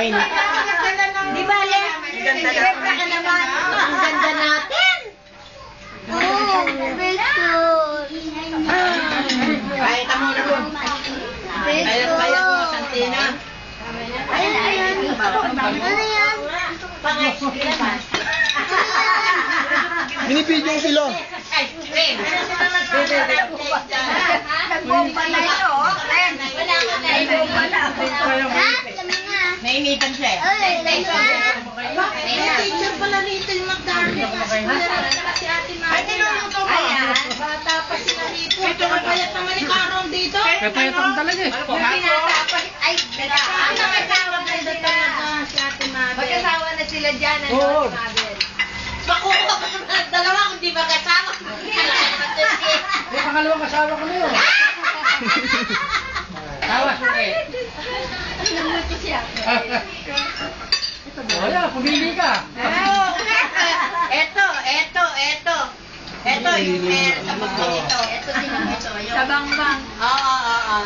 design. Di ba, Le? Siyempre ka naman. Ang ganda natin. Oo, Betul. Ay, tamo na po. Kaya po, Santina. Ayan. Ano yan? Binibidyo sila. Nagbomba na ito. Wala ko na. Nagbomba na. Nainitan siya eh. Ay, Teacher pala rito yung mag-darling. Si Ate Mami. Ay, tinulong mo. Bata pa sila rito. Ito ang payat naman ni Karon dito. Payat ako talaga eh. yung pinatapas. Ay, magkasawa na sila. Si Ate Mami. Magkasawa na sila dyan. Oo. Pakuha pa sa dalawa kung di magkasama. May pangalawang kasawa ko na yun. Tawas mo eh. Wala, pumili ka. Ito yung pair sa mga ito. Ito din ang ito. Sa bangbang. Oo.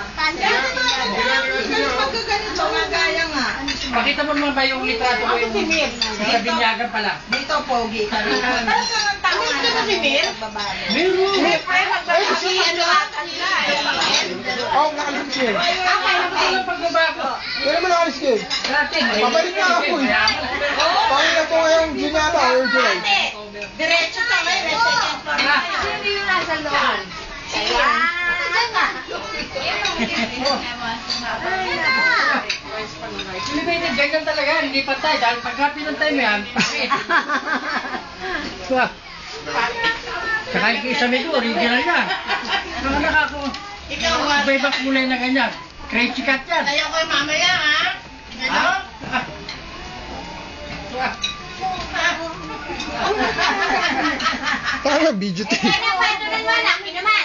Magkaganito nga gaya nga. Pakita mo naman ba yung litrato ko yung sa binyagan pala? Dito, pogi ka rin. Talagang tama na si Mir? Meron. Siyempre, magbabago ano ata nila eh. Oh, nakalis ko yun. Kaya ko lang pagbabago. Wala mo nakalis ko yun. Dati, Pabalik na ako eh. Pangina po ngayong June yata or July. Diretso ka ngayon. Second floor na yun. Sino yung nasa loob? Ayan. Diyan nga. Elevated, ganyan talaga, hindi patay. Dahil pagka pinantay mo yan, pakit. Saka yung isa nito, original yan. Mga nakako, Ikaw nga. iba-ibang kulay na ganyan. Crazy cat yan. Tayo ko yung mamaya ha. Ano? Tama, video tape. Ano, kwento ng wala? Naman.